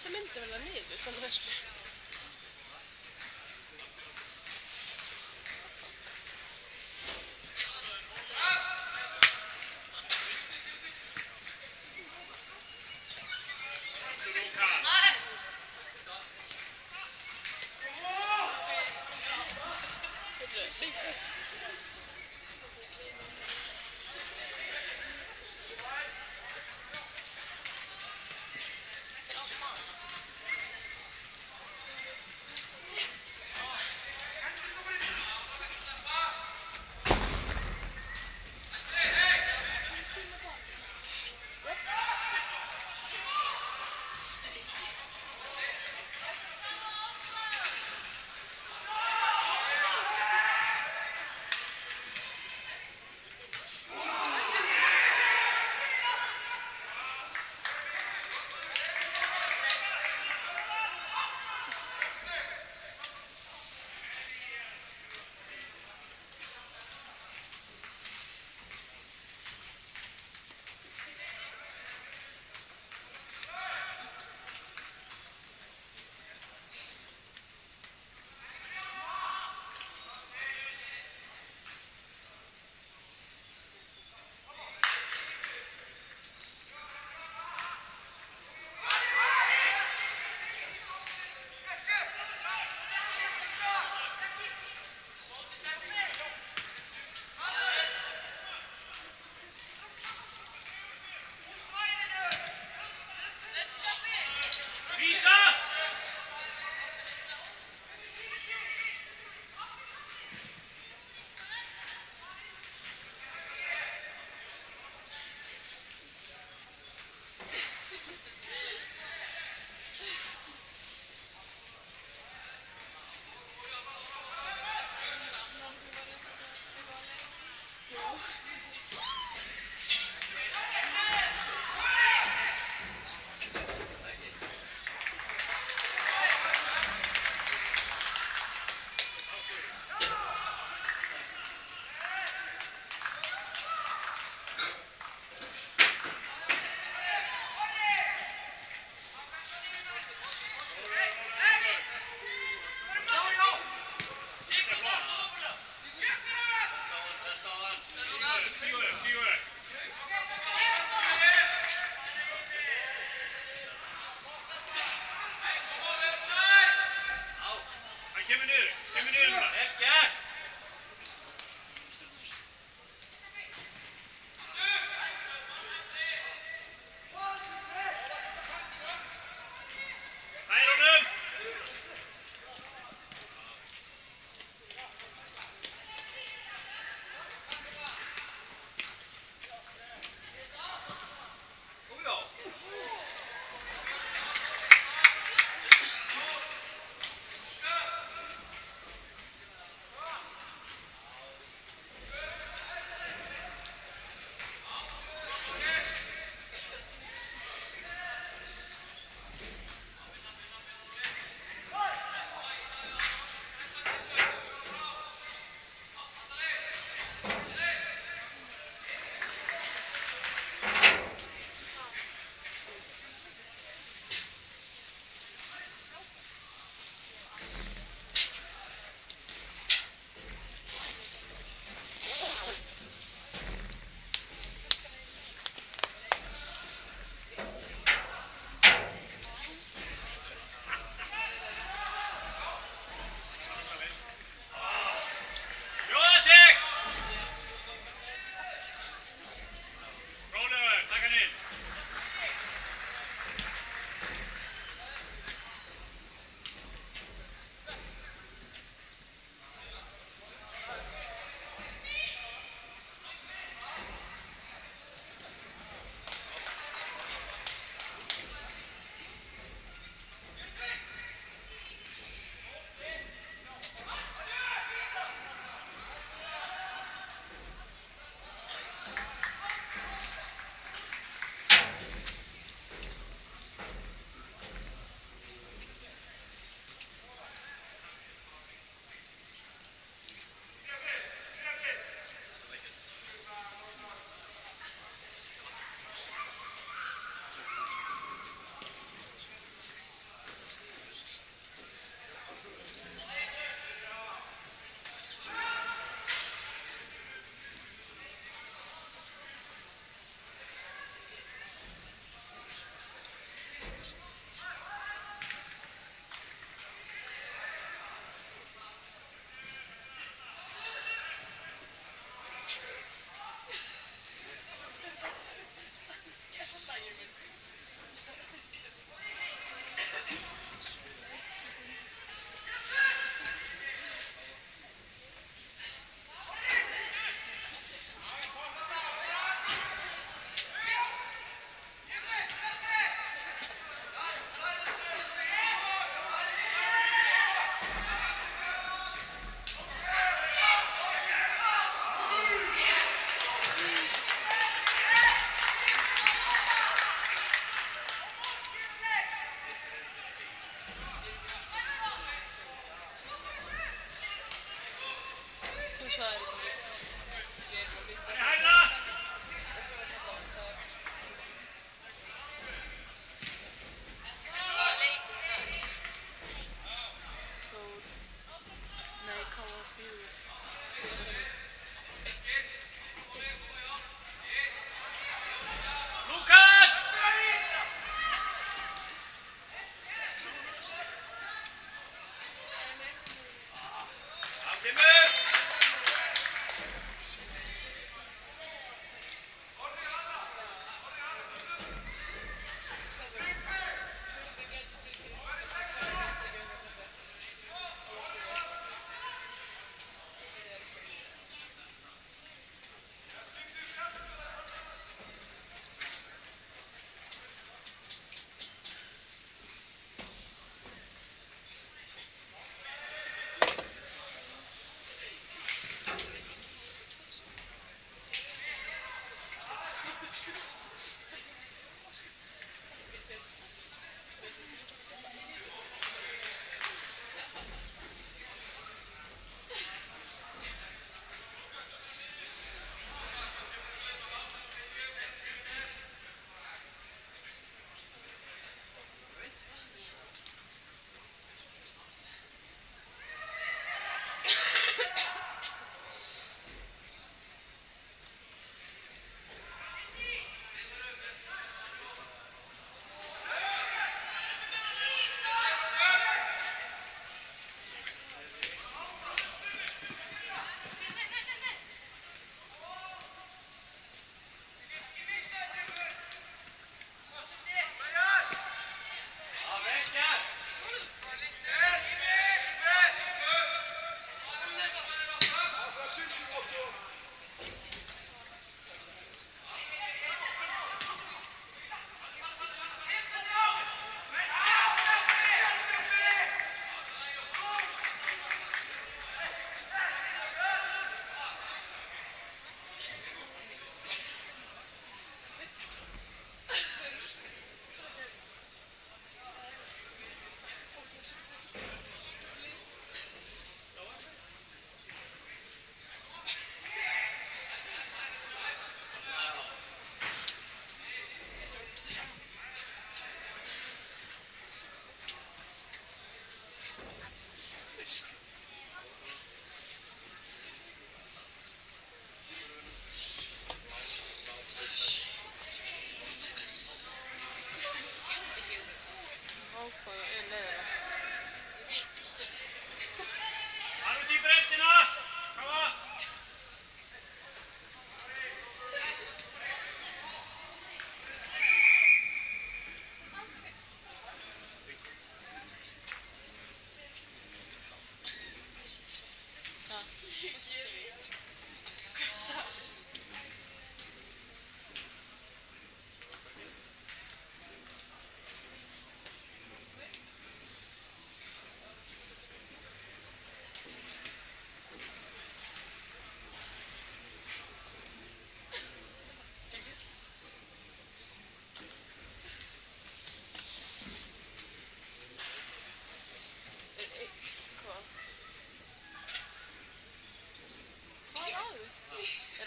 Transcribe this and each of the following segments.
Þetta myndi verða niður, þannig að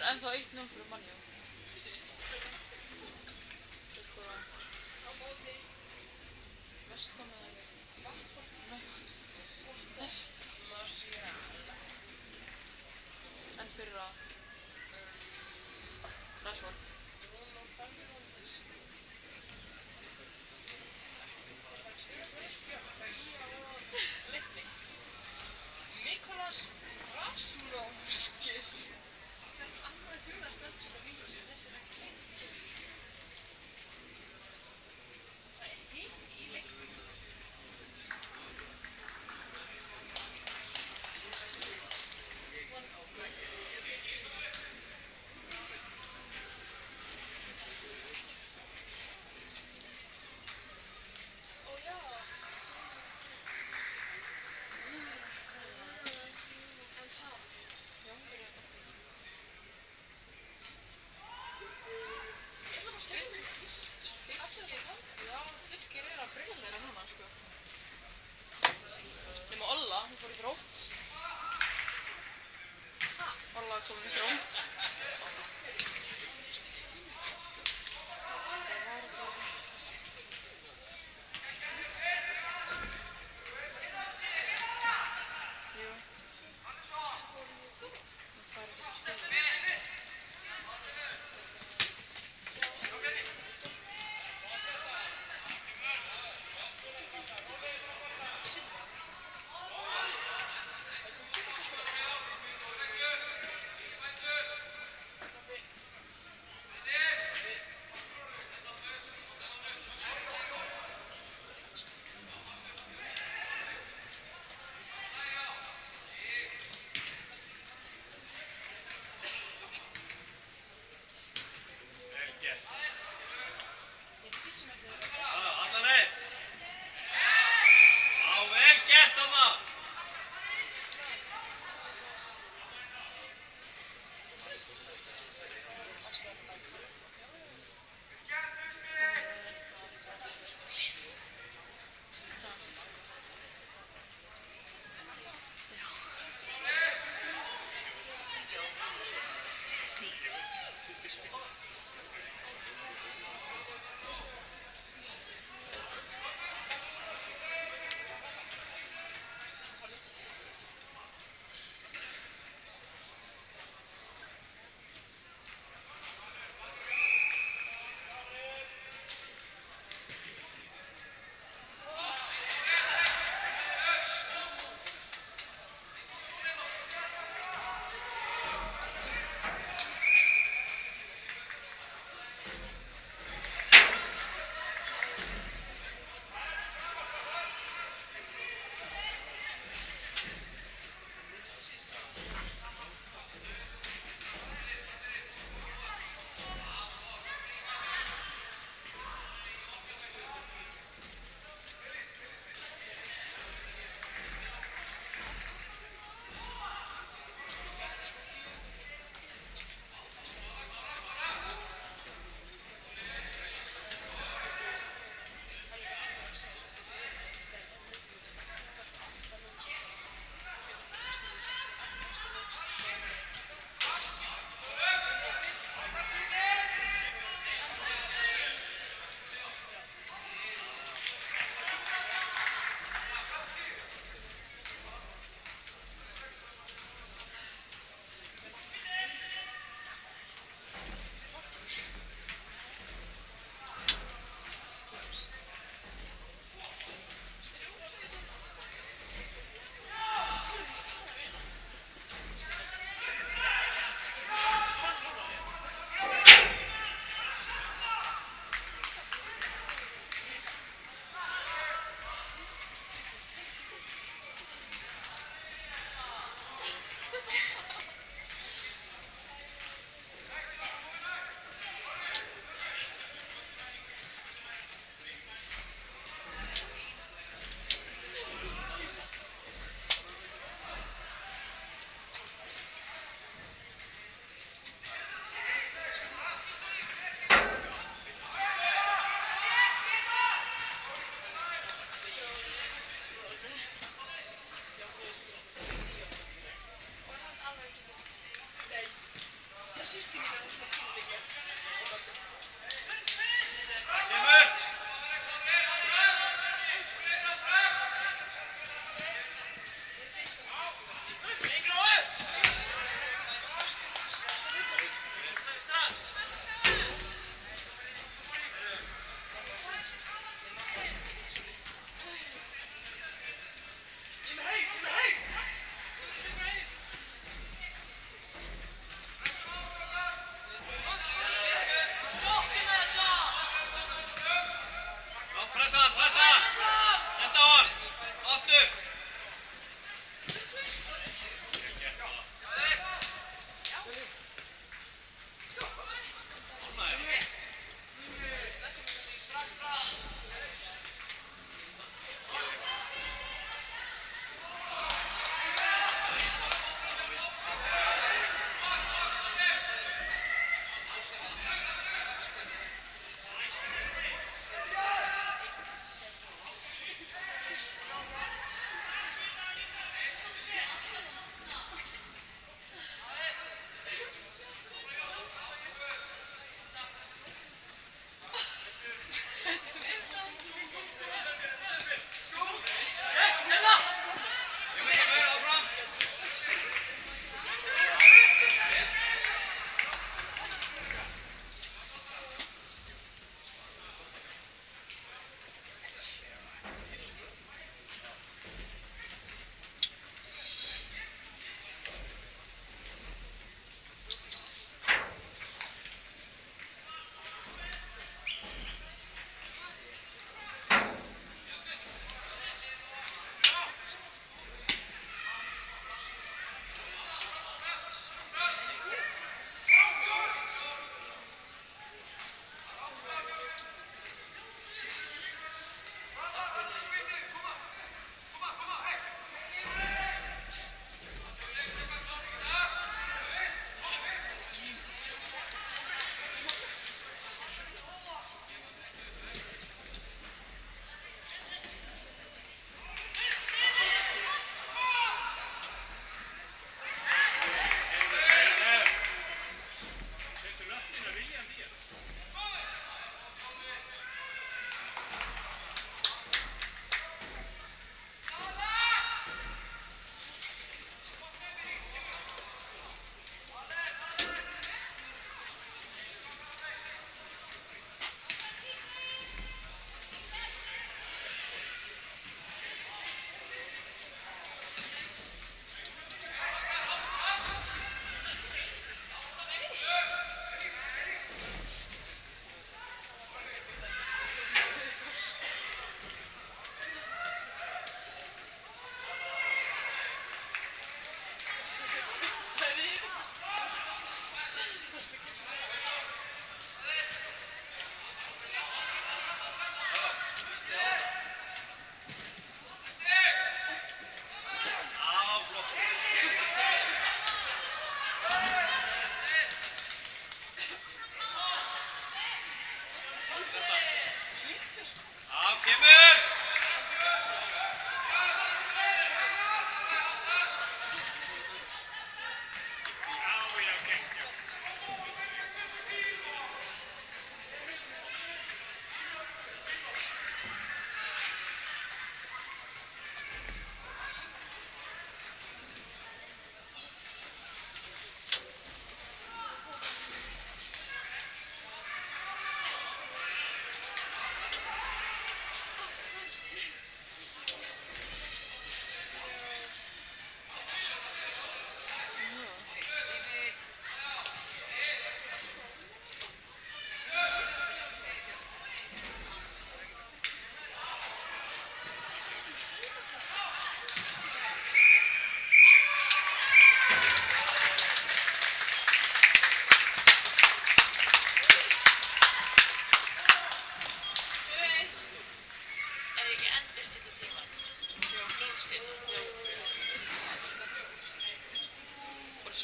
Ennþá 1-0 fyrir Man U. Á móti Vestam eða ekki? Watford? Nei, Vest. En fyrra Rashford. Nikolas Rasnovskis. Annar gula spjald sem þessi er ekki. Það er hiti í leiknum.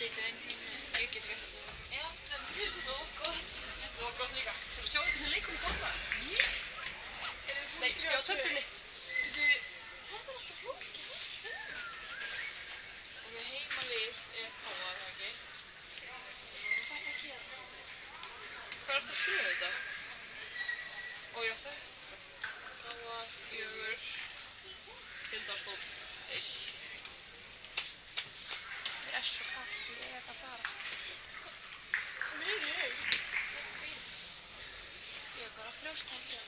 sitja inn í ég get ekki eftir það. Já, það finnst þetta ógott. Finnst það gott líka? Þú sjáu þetta leikum í fólkvæða? Nei, spjáð töflunni. Þetta er alltaf flókið. Og við heimalið Káa, er það ekki? Hvað er það hér? Hvað er þetta að skrifa þetta? Ó, já, það. Káa 4. Fundarstótt 1. Mér er svo kalt, ég er að farast. Mér er. Ég er bara að frjóstækja.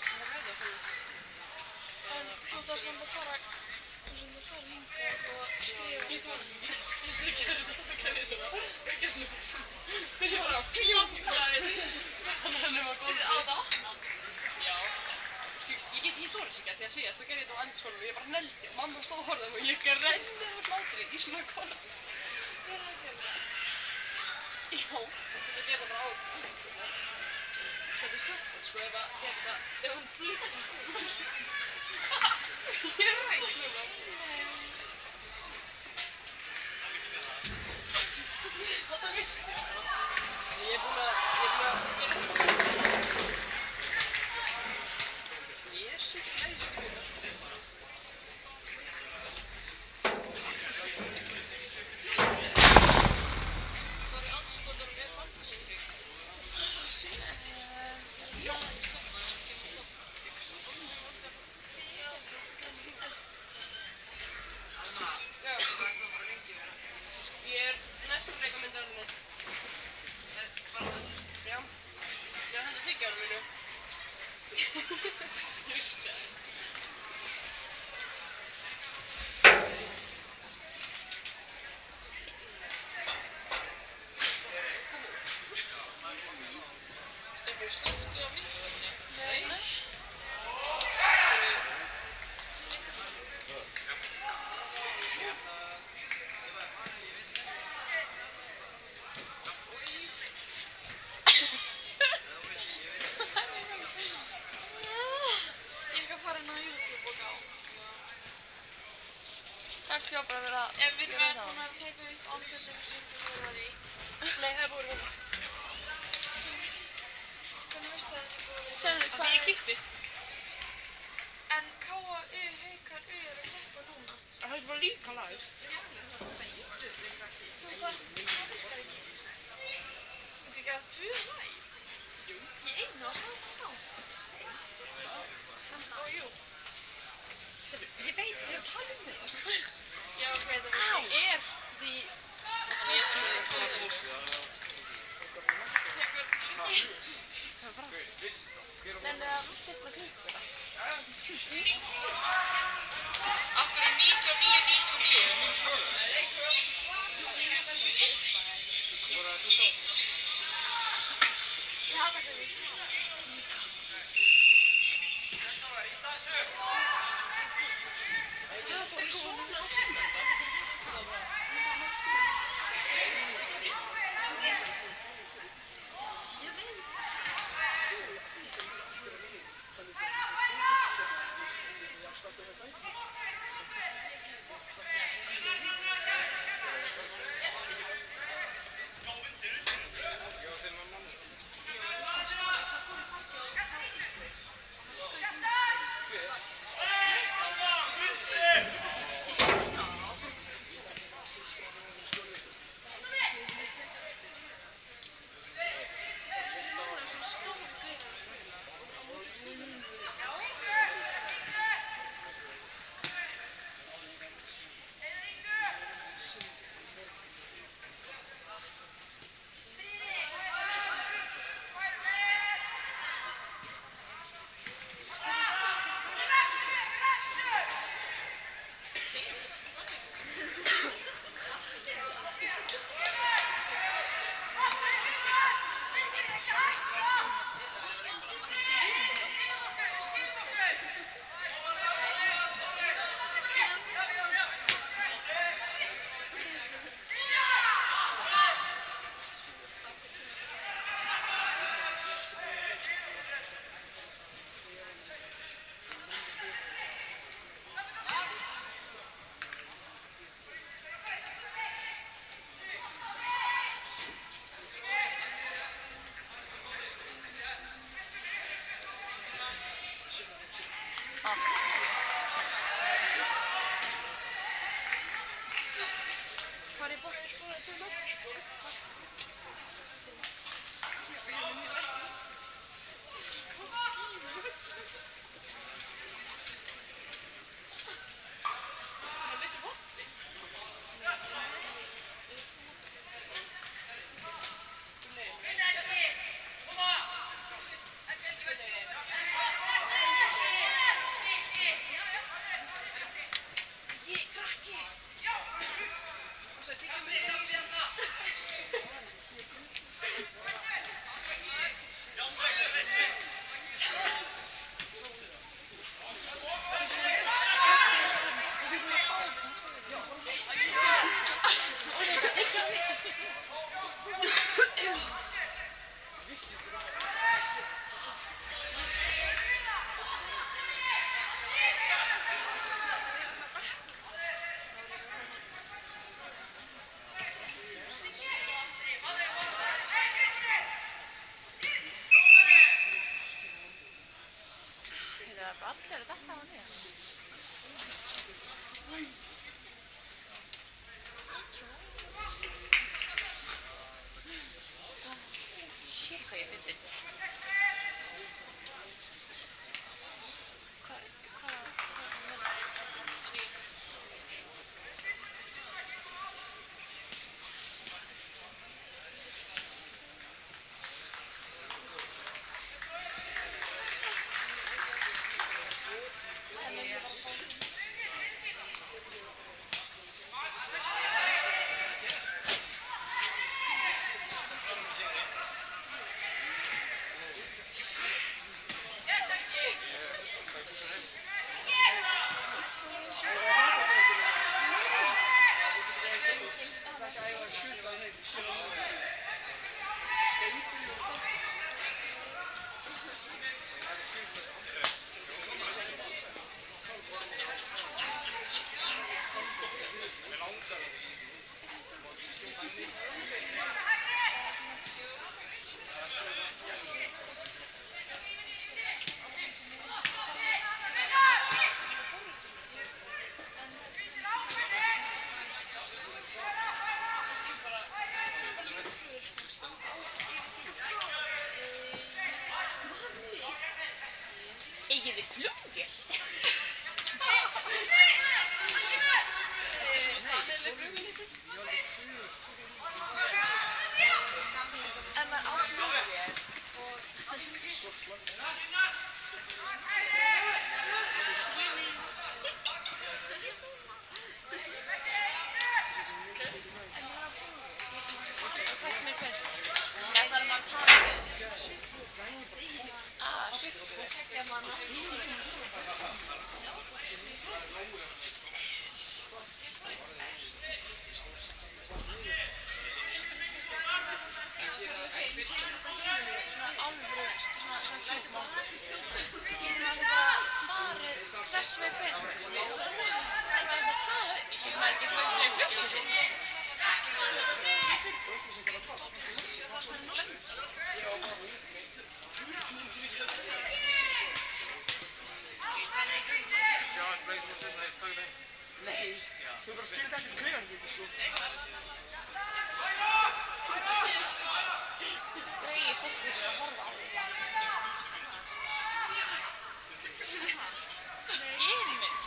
Það veit það svona. En þú þarf samt að fara hingað og skrifa stafn. Svo gerði svona. Það gerði nú svona. Ég var að skrifa þannig að henni var góð. Á það opna? Já. Ég þóri þessi ekki að því að síðast, þá gerði ég þetta á andskólanum og ég bara neldi og mamma stóð að horfa og ég grenni á hlátri í svona korf. Hver er að gera það? Já, það gerði það bara á þetta. Þetta er slögt, sko, ef hún flýtt. Ég er rætt núna. Þetta veistu. Ég er búin að gera þetta. Jesús, æsku þetta. Var í andskotanum er bandið? Ég er næsta leikamyndarinn. Já. Ég er að henda tyggjárum mínu. Just það. Stefnir slögt á myndavélinni? Nei. Ég skal fara inn á YouTube og gá. Kannski var bara verið að Ef við erum búin að teipa upp ákveðum sem við vorum að því. Nei, það er búið hérna. Hvernig veistu það þessi búið að því? Sérðu Af hvað því ég kíkti. En Káa, Haukar, eru að keppa núna. Það er bara líka live. Þú þarf, það virkar ekki. Þetta ekki að 2 live? Jú. Í einu á saman þá? Og jú. Ég veit, ég er að tala um þetta. Já, ok, þetta var Það er því... Nenni að stilla klukkuna. Af hverju 99,99? Ég hafa ekki því. Það er svona á sinna. það bara allir að þetta hafa niður. Shit, hvað ég fyndi. Hvað var það? Eigið þið flugvél? Sameiginleg flugvél ykkur? Ef maður á flugvél og... Hvað sem er hver? Ef það maður tala við? Sviflu. Ef maður svona alvöru, svona hýtmál. Getur maður bara farið hvers með hver? Það er bara að tala. Ég maður ekki hvað það fljótt þessi. Nei, þú þarf að skilja þetta eftir klegan ekki, sko. Greiði fólk fyrir að horfa á þetta. Gerir mitt.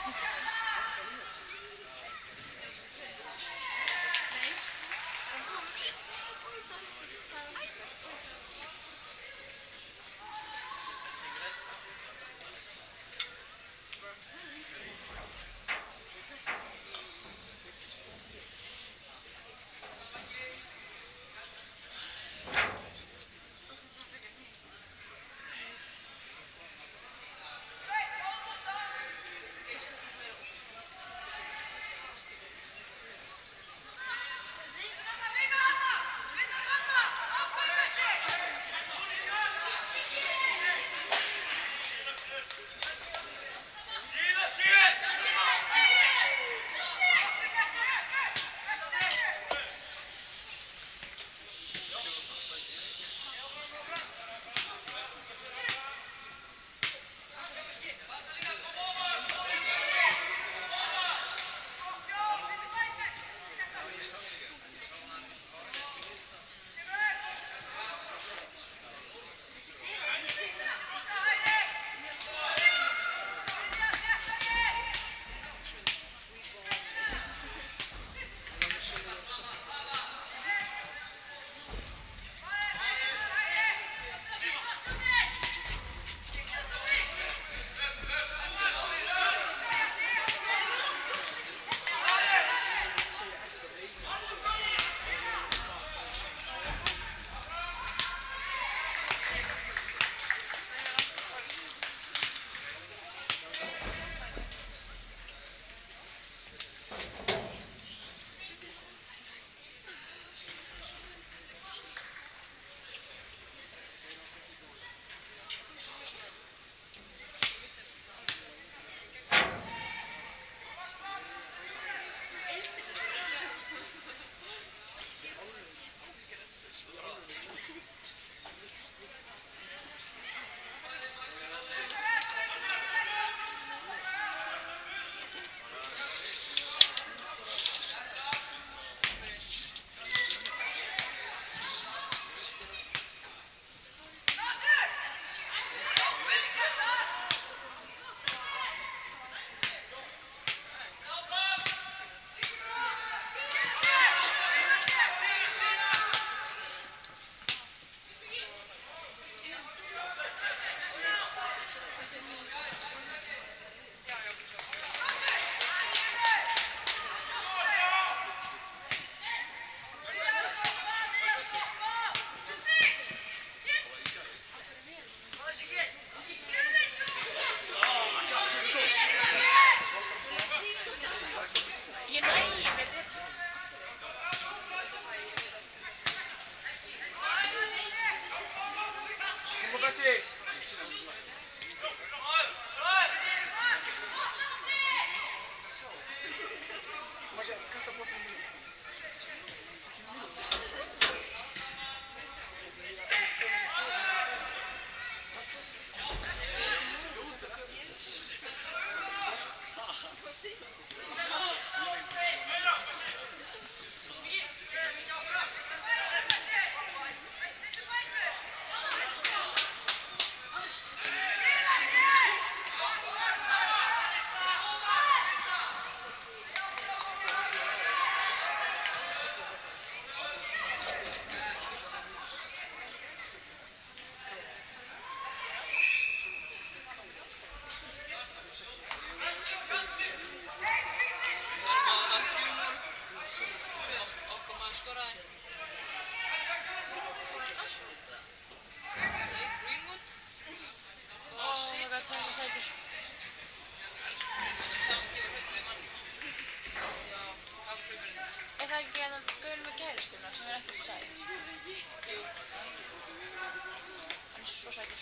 sætur. Er það ekki hérna gaurinn með kærustuna sem er ekki sæt? Jú. Hann er svo sætur.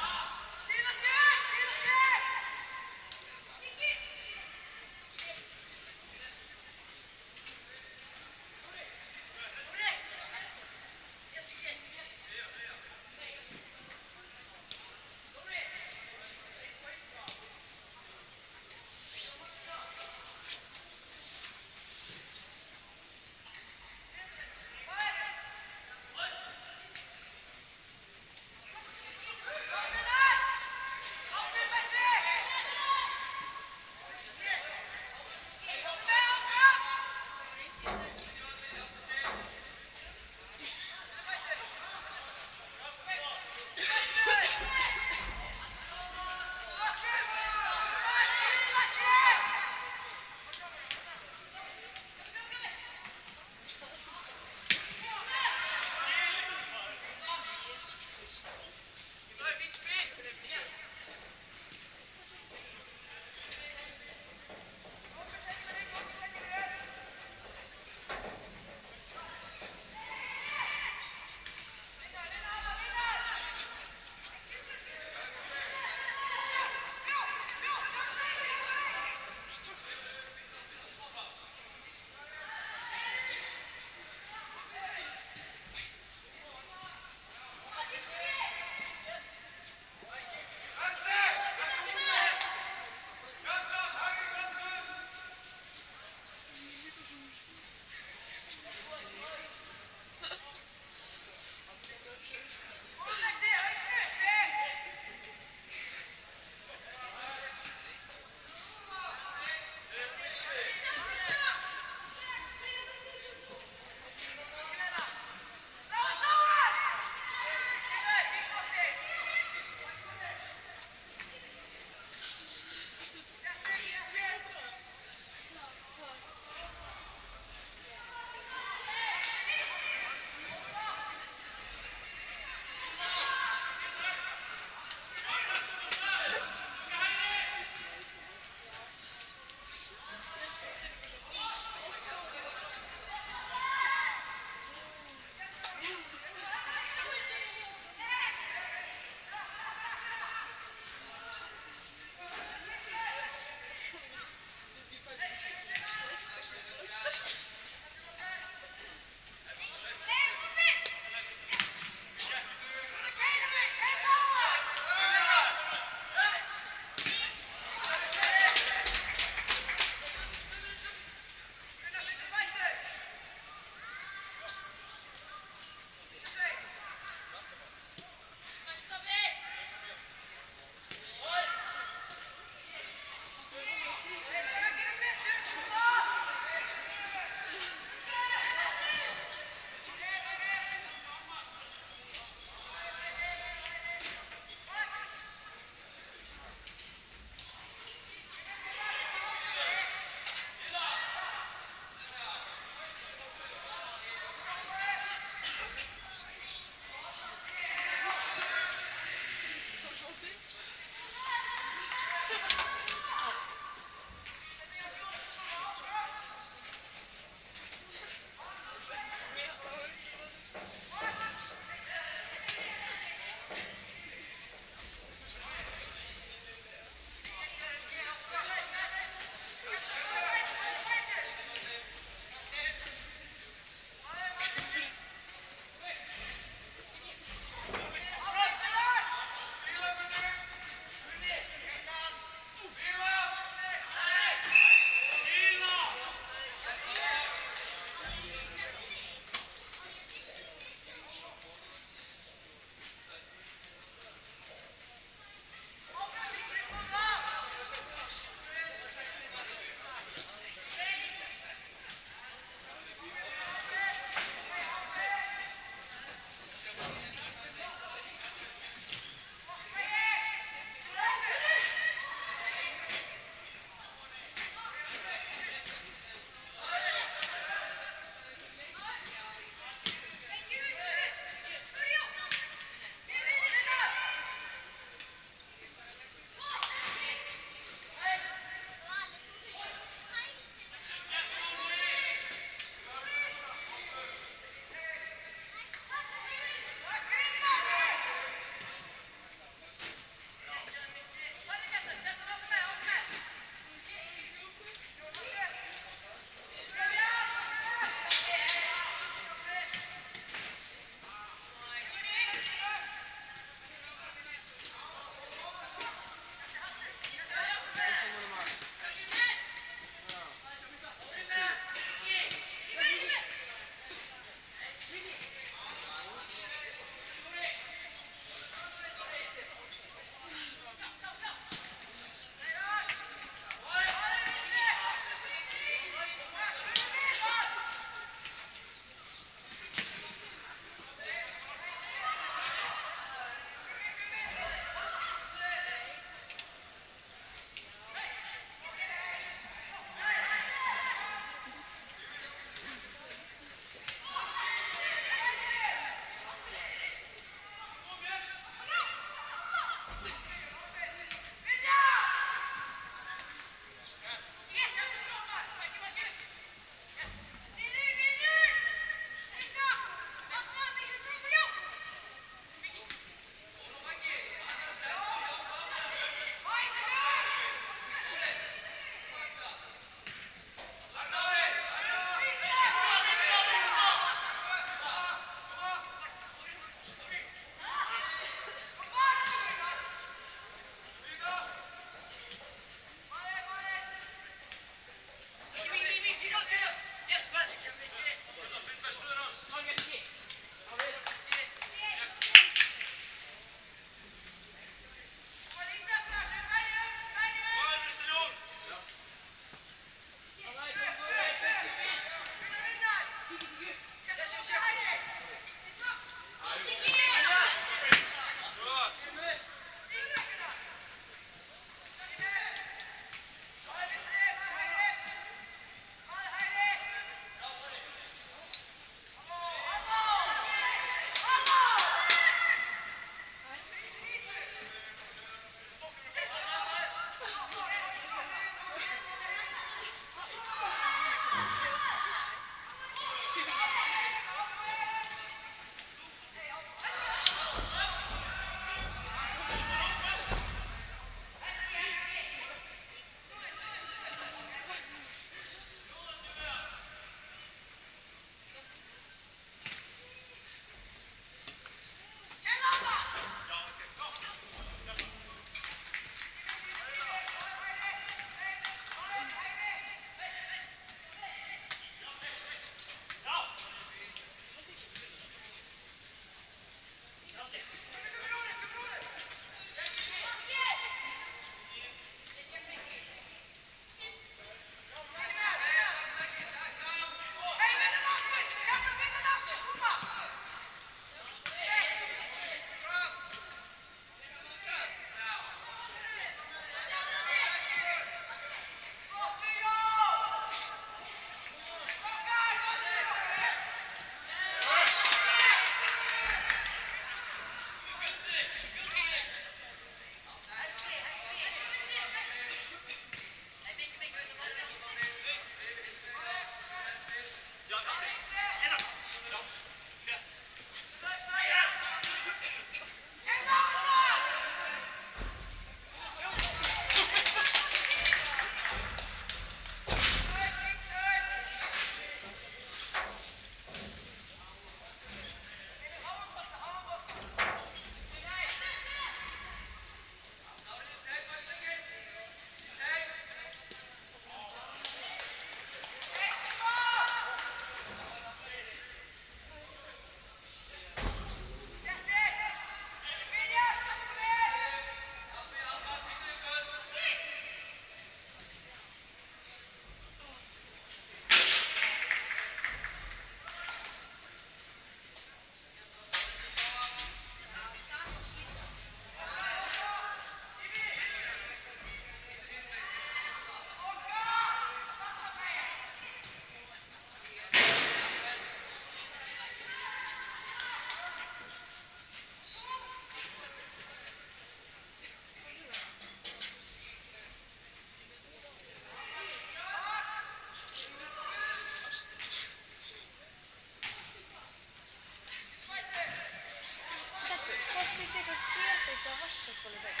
Vestlandsskóli veit?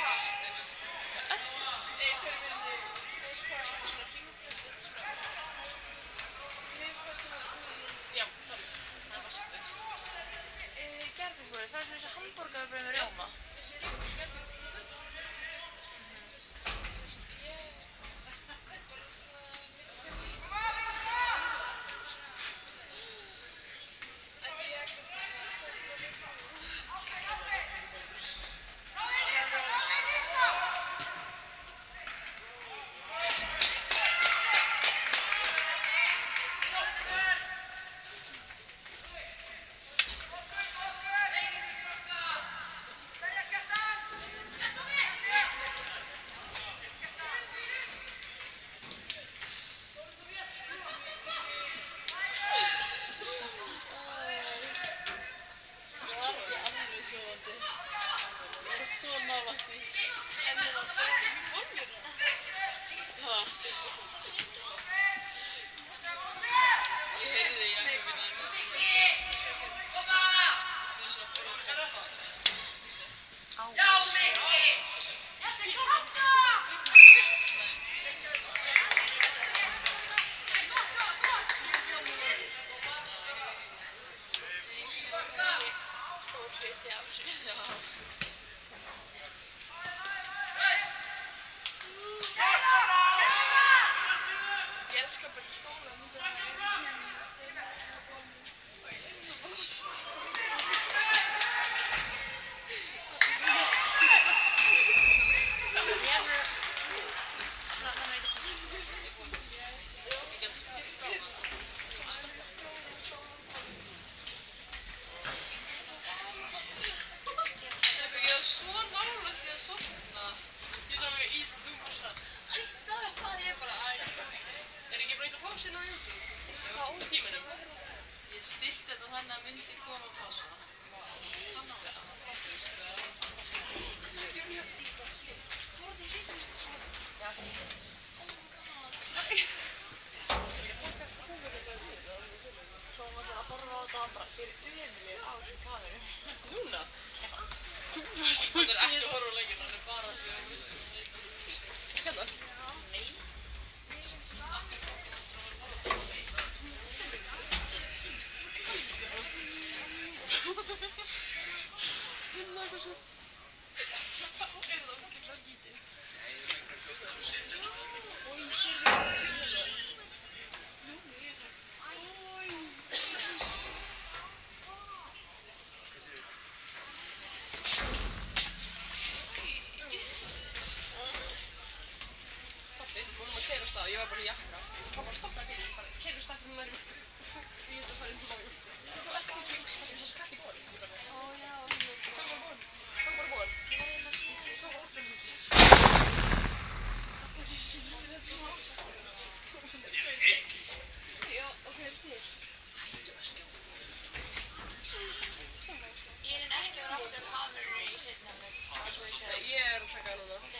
Vesturs. Öll? Hver vinni? Veist hvað? Þetta er svona hringbraut, þetta er svona... Ég veit hvað sem Já, það er Vesturs. Gerðisvöru, það er svona eins og hamborgarbrauð með rjóma. Þessi ristur skellir og svo full. svo nálægt því. En ég var bara í konuna. Ha. Ég heyrði því að ég finna það með því. Mér svo bara fast. Já, Mikki! Ég sé kóta! Stór hluti af þessu. Já. Ég elskar bara skóla. Ég get stillt á það. Ég var svo nálægt því að sofna. Ég sá mig í svona. Það er það ég bara, Er ekki bara eitthvað pási nú í YouTube? Hvað út tímanum? Ég stilti þetta þannig að myndi koma pása. Þannig að það. Það er mjög dýrt að því. Það var því hittist svona. Já. Oh my god. Tómas var að horfa á þetta bara fyrir öðru á þessu kameru. Núna? Já. Þú varst að segja. Hann er ekki að horfa á leikinn, hann er bara því að við Hérna? Nei. Finna eitthvað svo. Það ekki svo skítið. Oj, sérðu. Ég var bara í jakka. Pappa stoppaði bílinn, bara keyrði stafnum nær í mig. Ég hefði að fara inn til maður. Þú ert ekki fyrir það sem skall í bóli. Ó já, hvað var bóli? Hvað var bóli? Ég var einn að skilja. Svo var allir mjög. Það var í síðan að þú var að skilja. Já, og hvað til? Hættu að skilja. Ég ekki að vera aftur kameru í seinna mér. Ég að taka það núna.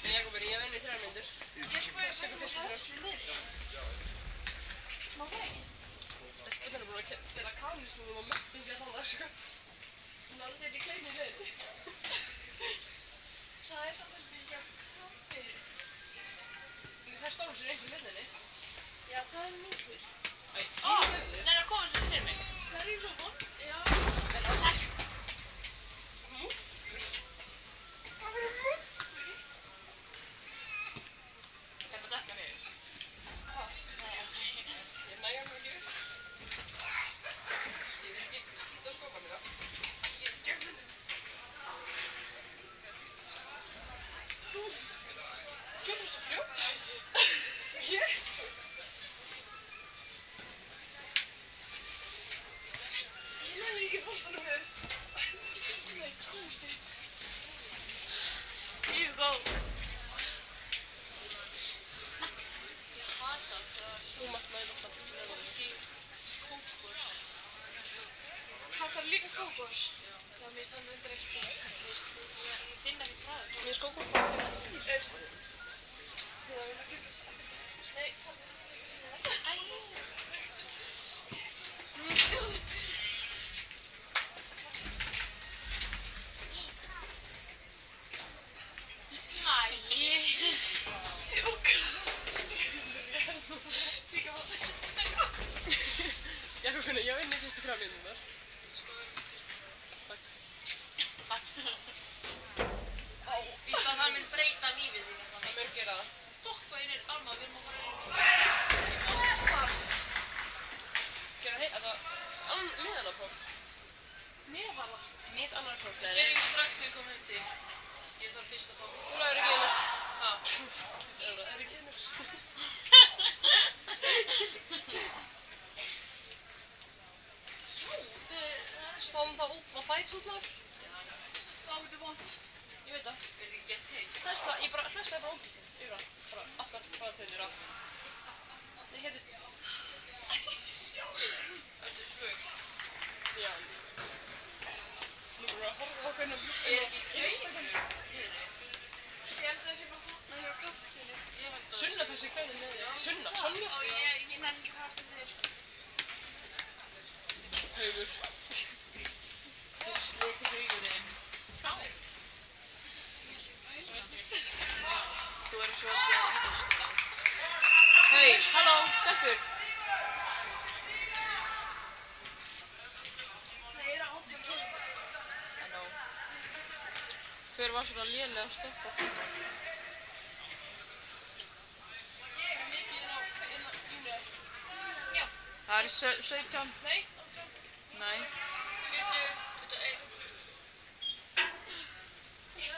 En Jakobur, ég vinn í 3 mínútur. Ég spurði hvað það hæsli niður. Má það ekki? Stelpun búin að stela kameru sem þú var möttin sér þannig, sko. Hún er aldrei í kleinu leið. Það samt ekki ekki að krampi. Það stóð sér einhver millinni. Já, það mín fyrr. Æ, það að koma sér fyrir mig. Það í svo bort. Já. Takk. Muffur? Hvað verður muffur? Þetta niður. Hvað? Nei, ok. Ég nægja mig ekki upp. Ég vil ekki skýta á skópa mér. Ég djöfnum þig. Djöfnumstu fljóta þessu. Jésu. Ég næði ekki boltanum við. Nei, komst þig. Ég er góð. Þú mátt maður alltaf ekki kókos. Hattar líka kókos? Já, mér finnst það myndir ekki. Ég finn ekki bræður. Mér finnst kókos bara ekki. Öst. Það er ekki ekki. Nei, það er ekki. Æ. Nú sjóðu. lífið þín eitthvað. Það mörg gera það. Fokk hvað ég er Alma, við erum að fara Gera þetta miðanarpróf. Miðvala. Miðanarpróf. Byrjum strax þegar við komum heim til. Ég þarf fyrst að fá. Þú er ekki einir. Ha? Það er ekki einir. Já, það er Stáðum það út, maður fætt út maður. það áttu vant. Ég veit það. Er það ekki gett heitt? Ég bara hlustaði bara ógist þér. Yfir það. Bara alltaf hraðtölur allt. Það heitir... Þetta er svögg. Já. Nú erum við að horfa á hvernig... Er ekki greiður niðri? Ég held að það sé bara þarna hjá kaffinu. Sunna fæst sér hvernig með þér. Sunna? Sonja? Ó, ég nenni ekki að fara aftur niður. Haugur. Þetta er sliti haugurinn. Sá. Þú verður svo að gera ístastöðu. Hei, halló, stelpur. Það eru áttu kynning. I know. Hver var svona lélega stelpa? Það er 17. Nei. Nei. 21. Yes.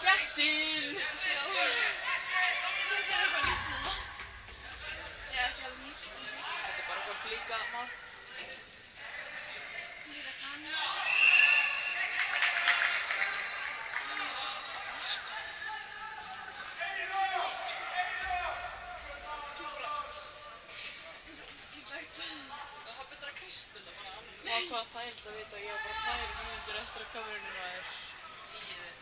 Gettin! Þetta er eitthvað nýtt núna. Ég er ekki alveg nýtt. Þetta er bara eitthvað blíka mál. Líka Tanja. Það var betra að kristna þetta bara annað. Hvað þægild að vita að ég var bara 2 mínútur eftir að kamerunum var tíðið.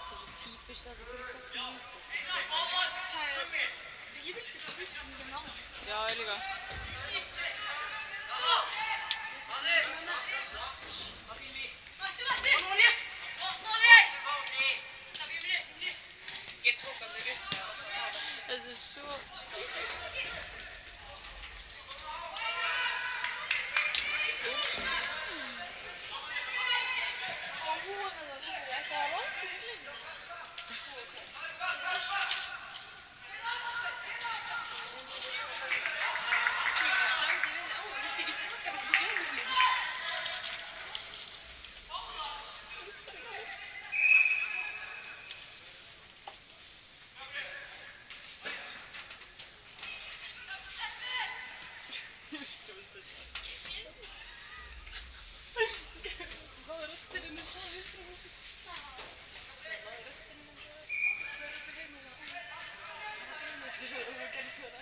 Svo típist þetta fyrir fólk nýtt. Ég vildi bara vita hvað mjög náðan. Já, ég líka. Ég tók að mér upp og svo aðeins. Þetta er svo stíkt. Og hún var það líka, ég ætlaði að láta mig glemma. Ég sagði við þig áður, viltu ekki taka mig fyrir glemur mig? Það er röddinn er svo viðbröð. Það er röddinn er svo viðbröð. Ég skal sjá að þú gerði það.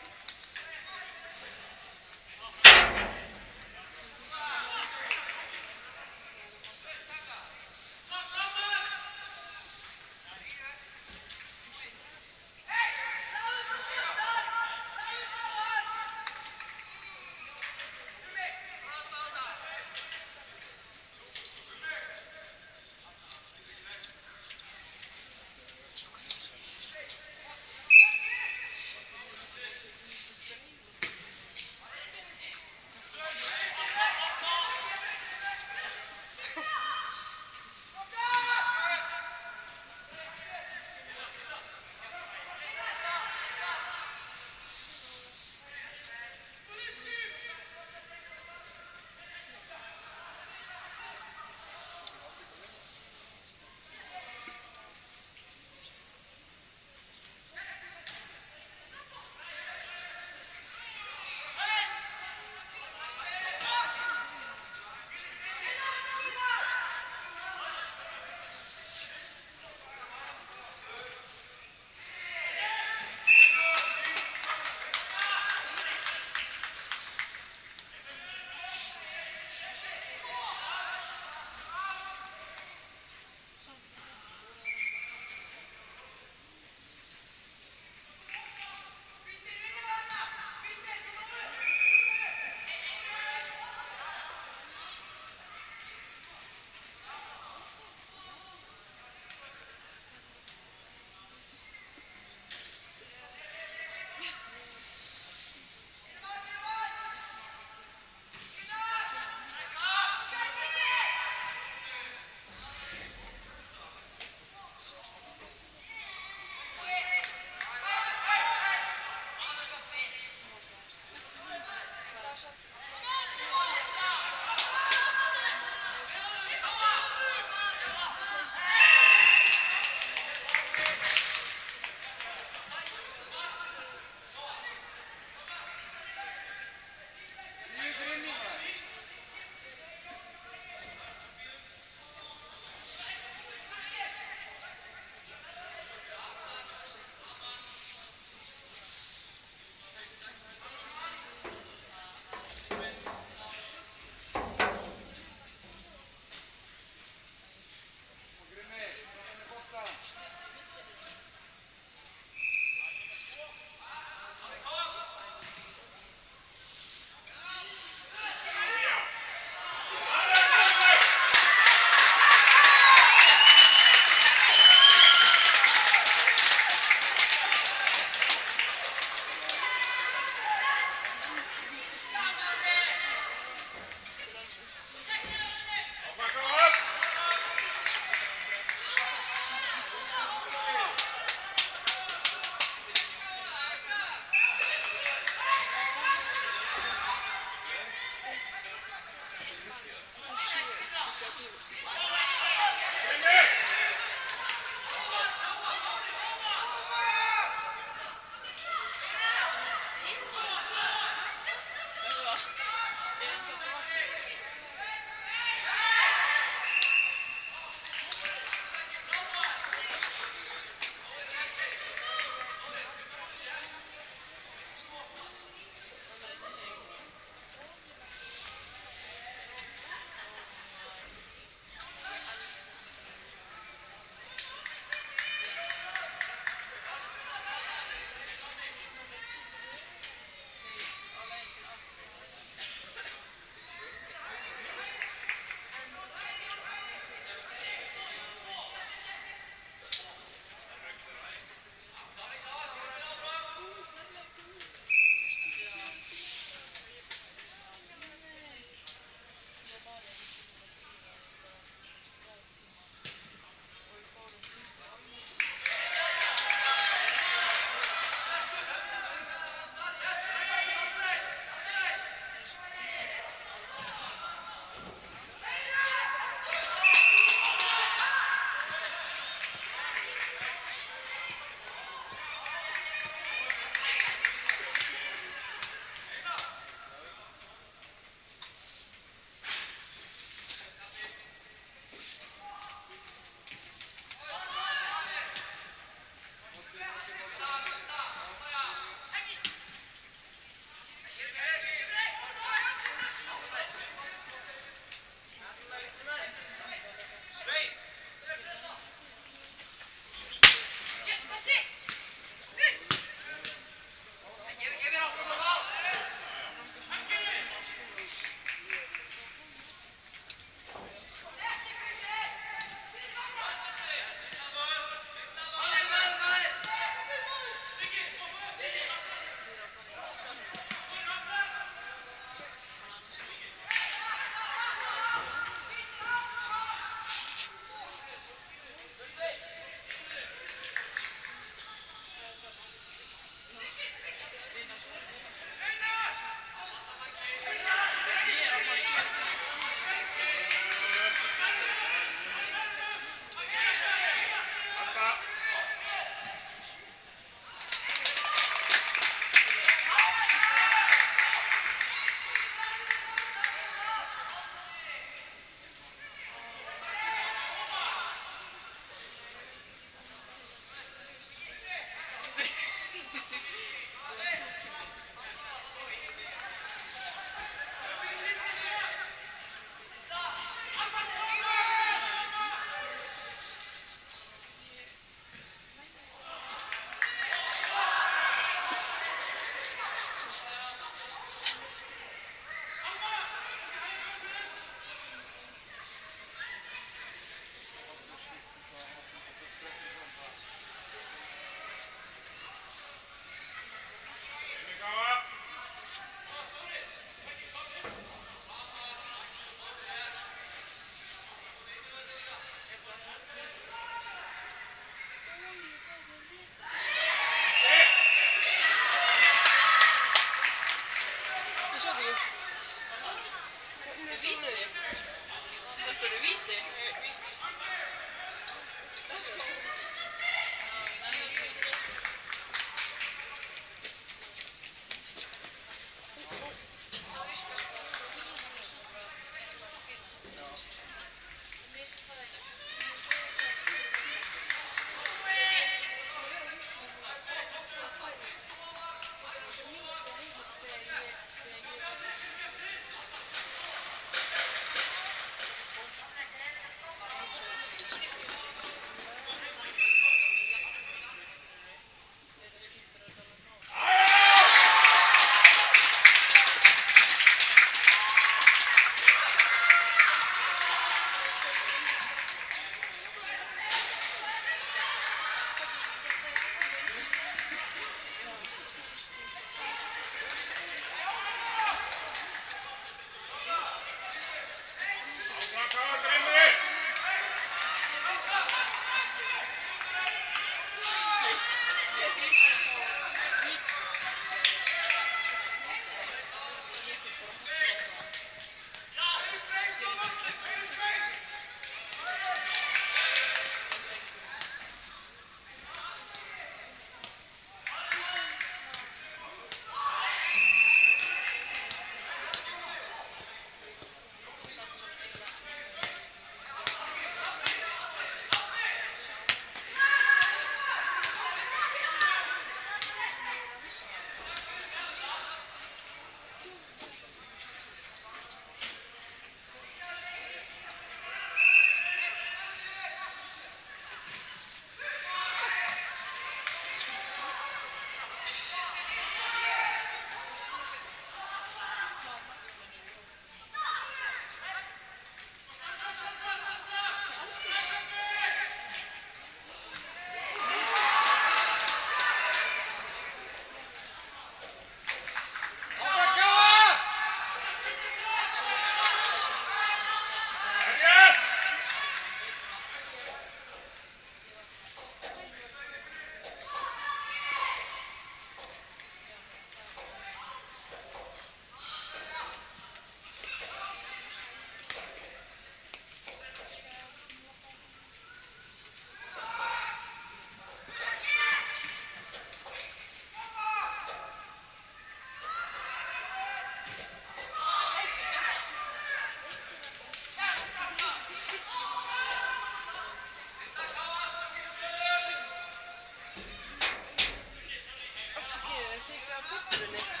náttúrunni.